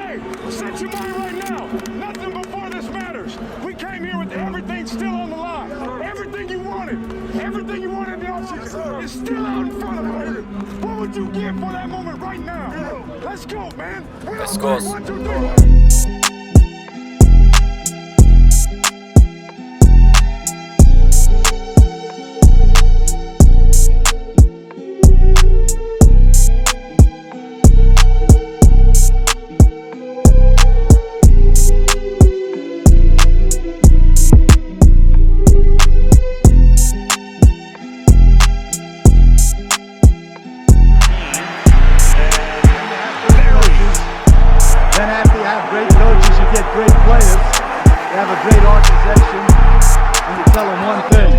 Hey, set your mind right now. Nothing before this matters. We came here with everything still on the line. Everything you wanted in the offseason is still out in front of us. What would you give for that moment right now? Let's go, man. Let's go. 1, 2, 3. Great coaches, you get great players. You have a great organization, and you tell them one thing.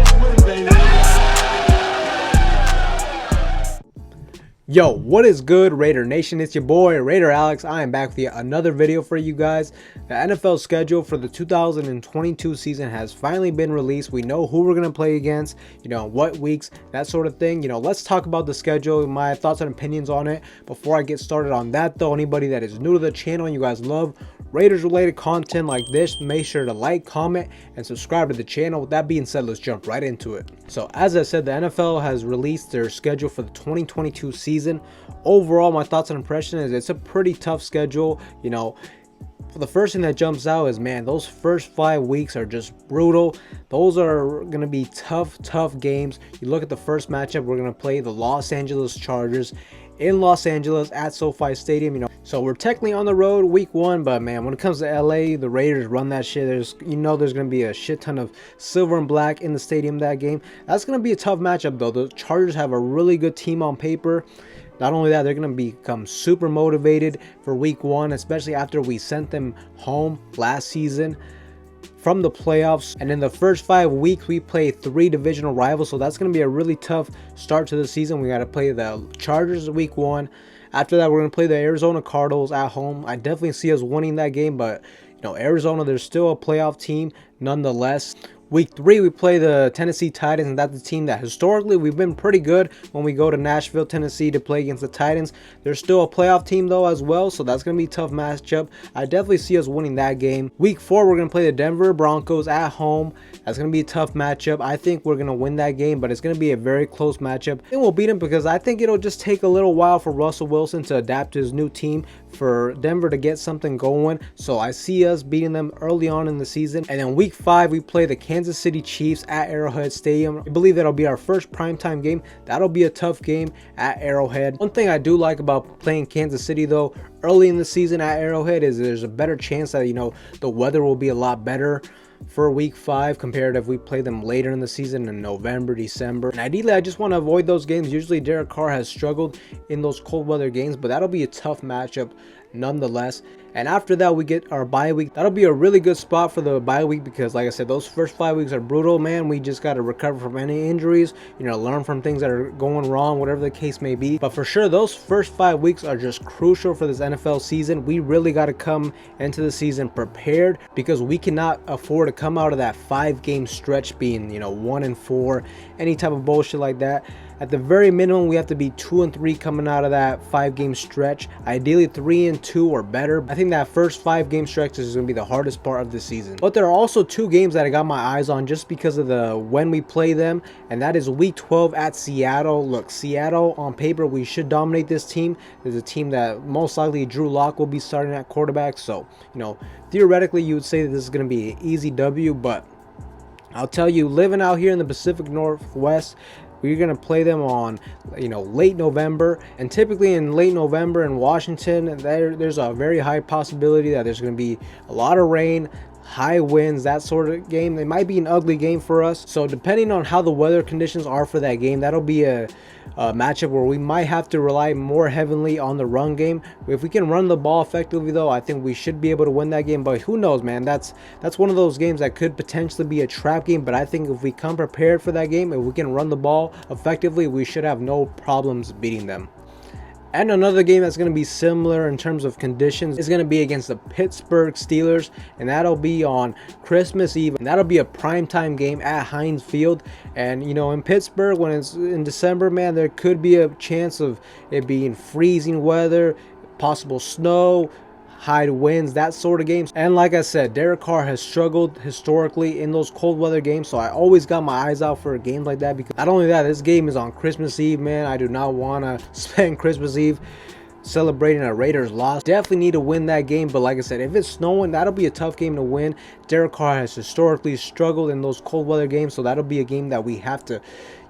Yo, what is good, Raider Nation? It's your boy Raider Alex. I am back with yet another video for you guys. The NFL schedule for the 2022 season has finally been released. We know who we're going to play against, what weeks, that sort of thing. Let's talk about the schedule, my thoughts and opinions on it. Before I get started on that though, anybody that is new to the channel, you guys love Raiders related content like this, make sure to like, comment, and subscribe to the channel. With that being said, let's jump right into it. So as I said, the NFL has released their schedule for the 2022 season. Overall, my thoughts and impressions is it's a pretty tough schedule. The first thing that jumps out is, man, those first 5 weeks are just brutal. Those are going to be tough games. You look at the first matchup, we're going to play the Los Angeles Chargers in Los Angeles at SoFi Stadium. So we're technically on the road week 1, but man, when it comes to LA, the Raiders run that shit. There's going to be a shit ton of silver and black in the stadium that game. That's going to be a tough matchup though. The Chargers have a really good team on paper. Not only that, they're going to become super motivated for week 1, especially after we sent them home last season from the playoffs. And in the first 5 weeks, we play 3 divisional rivals. So that's going to be a really tough start to the season. We got to play the Chargers week 1. After that, we're going to play the Arizona Cardinals at home. I definitely see us winning that game, but Arizona, they're still a playoff team nonetheless. Week 3, we play the Tennessee Titans, and that's a team that historically we've been pretty good when we go to Nashville, Tennessee to play against the Titans. They're still a playoff team though as well, so that's going to be a tough matchup. I definitely see us winning that game. Week 4, we're going to play the Denver Broncos at home. That's going to be a tough matchup. I think we're going to win that game, but it's going to be a very close matchup. And we'll beat them because I think it'll just take a little while for Russell Wilson to adapt to his new team, for Denver to get something going. So I see us beating them early on in the season. And then week 5, we play the Kansas City Chiefs at Arrowhead Stadium. I believe that'll be our first primetime game. That'll be a tough game at Arrowhead. One thing I do like about playing Kansas City though, early in the season at Arrowhead, is there's a better chance that the weather will be a lot better for week 5 compared to if we play them later in the season in November, December. And ideally, I just want to avoid those games. Usually Derek Carr has struggled in those cold weather games, but that'll be a tough matchup nonetheless. And after that, we get our bye week. That'll be a really good spot for the bye week because, like I said, those first 5 weeks are brutal, man. We just got to recover from any injuries, learn from things that are going wrong, whatever the case may be. But for sure, those first 5 weeks are just crucial for this NFL season. We really got to come into the season prepared because we cannot afford to come out of that 5-game stretch being, 1-4, any type of bullshit like that. At the very minimum, we have to be 2-3 coming out of that 5-game stretch. Ideally 3-2 or better. I think that first 5-game stretch is going to be the hardest part of the season. But there are also 2 games that I got my eyes on just because of when we play them, and that is week 12 at Seattle. Look, Seattle on paper, we should dominate this team. There's a team that most likely Drew Lock will be starting at quarterback. So, theoretically you would say that this is going to be an easy W, but I'll tell you, living out here in the Pacific Northwest, we're going to play them on, late November. And typically in late November in Washington, there's a very high possibility that there's going to be a lot of rain, high winds, that sort of game. It might be an ugly game for us. So depending on how the weather conditions are for that game, that'll be a matchup where we might have to rely more heavily on the run game. If we can run the ball effectively though, I think we should be able to win that game. But who knows, man? That's one of those games that could potentially be a trap game. But I think if we come prepared for that game, if we can run the ball effectively, we should have no problems beating them. And another game that's going to be similar in terms of conditions is going to be against the Pittsburgh Steelers, and that'll be on Christmas Eve, and that'll be a primetime game at Heinz Field. And in Pittsburgh, when it's in December, man, there could be a chance of it being freezing weather, possible snow, hide wins, that sort of games. And like I said, Derek Carr has struggled historically in those cold weather games, so I always got my eyes out for games like that, because not only that, this game is on Christmas Eve, man. I do not want to spend Christmas Eve celebrating a Raiders loss. Definitely need to win that game, but like I said, if it's snowing, that'll be a tough game to win. Derek Carr has historically struggled in those cold weather games, so that'll be a game that we have to,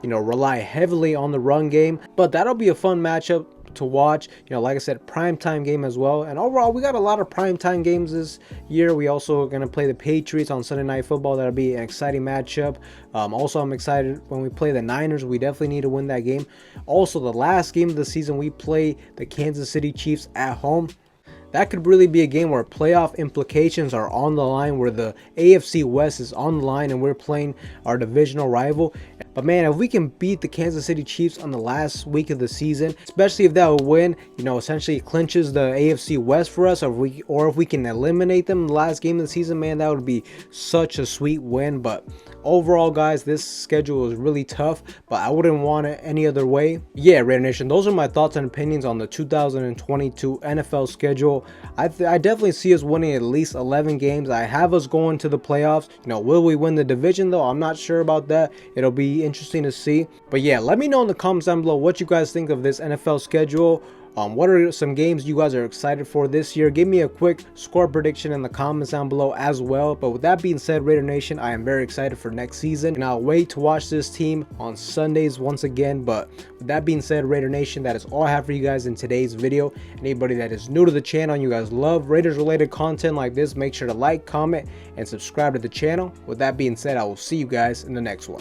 rely heavily on the run game. But that'll be a fun matchup to watch. Like I said, primetime game as well. And overall, we got a lot of primetime games this year. We also are going to play the Patriots on Sunday Night Football. That'll be an exciting matchup. Also, I'm excited when we play the Niners. We definitely need to win that game. Also, the last game of the season, we play the Kansas City Chiefs at home. That could really be a game where playoff implications are on the line, where the AFC West is on the line and we're playing our divisional rival. But man, if we can beat the Kansas City Chiefs on the last week of the season, especially if that will win, essentially clinches the AFC West for us, or if we can eliminate them in the last game of the season, man, that would be such a sweet win. But overall, guys, this schedule is really tough, but I wouldn't want it any other way. Yeah, Raider Nation, those are my thoughts and opinions on the 2022 NFL schedule. I definitely see us winning at least 11 games. I have us going to the playoffs. Will we win the division though? I'm not sure about that. It'll be interesting to see. But yeah, let me know in the comments down below what you guys think of this NFL schedule. What are some games you guys are excited for this year? Give me a quick score prediction in the comments down below as well. But with that being said, Raider Nation, I am very excited for next season, and I'll wait to watch this team on Sundays once again. But with that being said, Raider Nation, that is all I have for you guys in today's video. Anybody that is new to the channel and you guys love Raiders related content like this, make sure to like, comment, and subscribe to the channel. With that being said, I will see you guys in the next one.